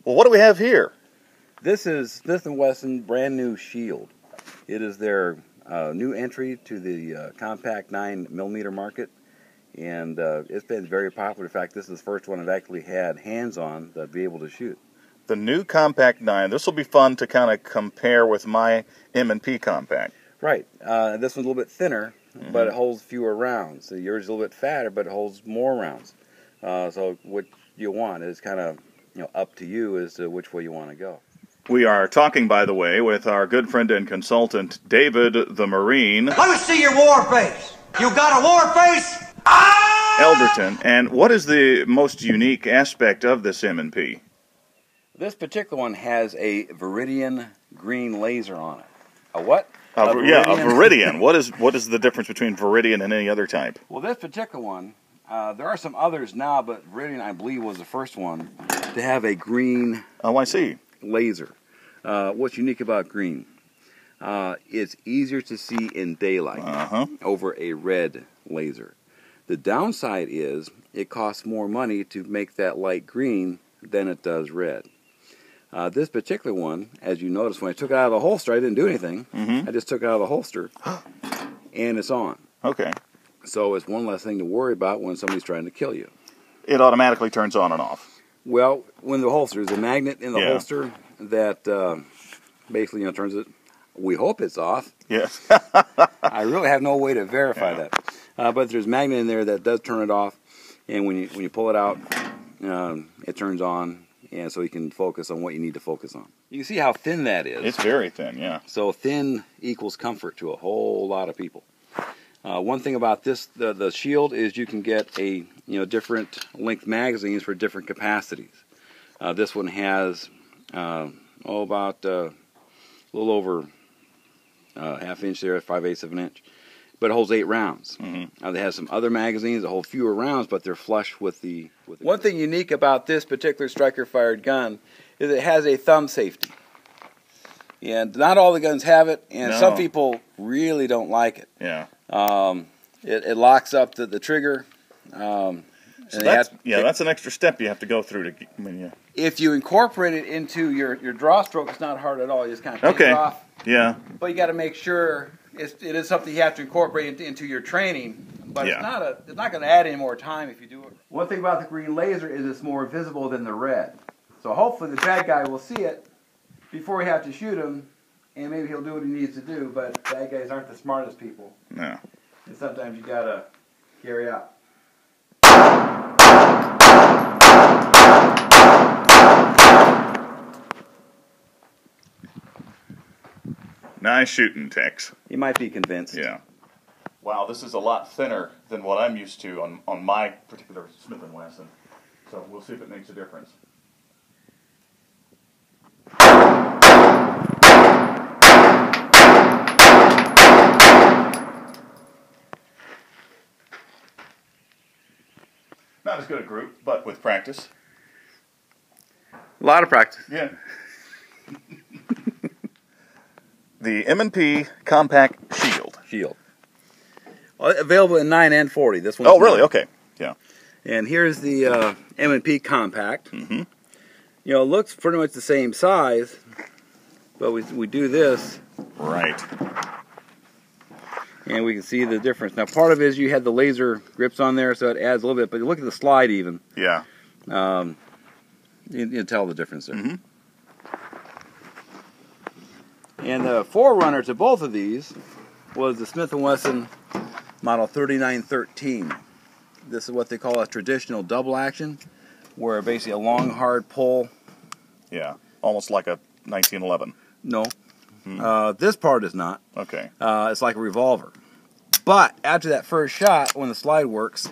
Well, what do we have here? This is Smith Wesson brand new Shield. It is their new entry to the compact 9mm market, and it's been very popular. In fact, this is the first one I've actually had hands on to be able to shoot. The new compact 9. This will be fun to kind of compare with my M&P compact. Right. This one's a little bit thinner, but it holds fewer rounds. So yours is a little bit fatter, but it holds more rounds. So what you want is kind of up to you as to which way you want to go. We are talking, by the way, with our good friend and consultant, David the Marine. Let me see your war face. You got a war face? Elderton. And what is the most unique aspect of this M&P? This particular one has a Viridian green laser on it. A what? A Viridian. What is the difference between Viridian and any other type? Well, this particular one, there are some others now, but Viridian, I believe, was the first one to have a green I see. laser. What's unique about green? It's easier to see in daylight over a red laser. The downside is it costs more money to make that light green than it does red. This particular one, as you notice, when I took it out of the holster, I didn't do anything. I just took it out of the holster, and it's on. Okay. So it's one less thing to worry about when somebody's trying to kill you. It automatically turns on and off. Well, when the holster, there's a magnet in the holster that basically turns it. We hope it's off. Yes. I really have no way to verify that. But there's a magnet in there that does turn it off, and when you pull it out, it turns on. And so you can focus on what you need to focus on. You can see how thin that is. It's very thin, yeah. So thin equals comfort to a whole lot of people. One thing about this, the Shield, is you can get a different length magazines for different capacities. This one has about a little over ½ inch there, 5/8 of an inch, but it holds 8 rounds. They have some other magazines that hold fewer rounds, but they're flush with the. One thing unique about this particular striker-fired gun is it has a thumb safety, and not all the guns have it, and some people really don't like it. Yeah. It locks up the trigger. So that's an extra step you have to go through to. If you incorporate it into your draw stroke, it's not hard at all. You just kind of take it off. Yeah. But you got to make sure it is something you have to incorporate into your training. But it's not going to add any more time if you do it. One thing about the green laser is it's more visible than the red. So hopefully the bad guy will see it before we have to shoot him, and maybe he'll do what he needs to do. But bad guys aren't the smartest people. No. And sometimes you got to carry out. Nice shooting, Tex. You might be convinced. Yeah. Wow, this is a lot thinner than what I'm used to on my particular Smith & Wesson. So we'll see if it makes a difference. Not as good a group, but with practice. A lot of practice. Yeah. The M&P Compact Shield. Well, available in 9 and 40. This one. Oh, really? Okay. Yeah. And here's the M&P Compact. It looks pretty much the same size, but we do this. Right. And we can see the difference. Now, part of it is you had the laser grips on there, so it adds a little bit. But you look at the slide even. Yeah. You tell the difference there. And the forerunner to both of these was the Smith & Wesson Model 3913. This is what they call a traditional double action, where basically a long, hard pull. Yeah, almost like a 1911. No. This part is not. Okay. It's like a revolver. But after that first shot, when the slide works,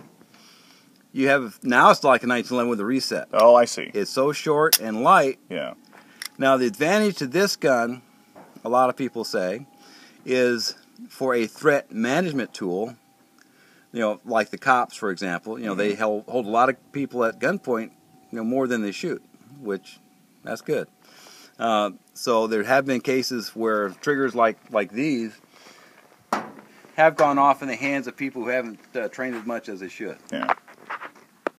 you have, now it's like a 1911 with a reset. Oh, I see. It's so short and light. Yeah. Now, the advantage to this gun, a lot of people say, is for a threat management tool, like the cops, for example, they hold a lot of people at gunpoint, more than they shoot, which, that's good. So there have been cases where triggers like these have gone off in the hands of people who haven't trained as much as they should. Yeah.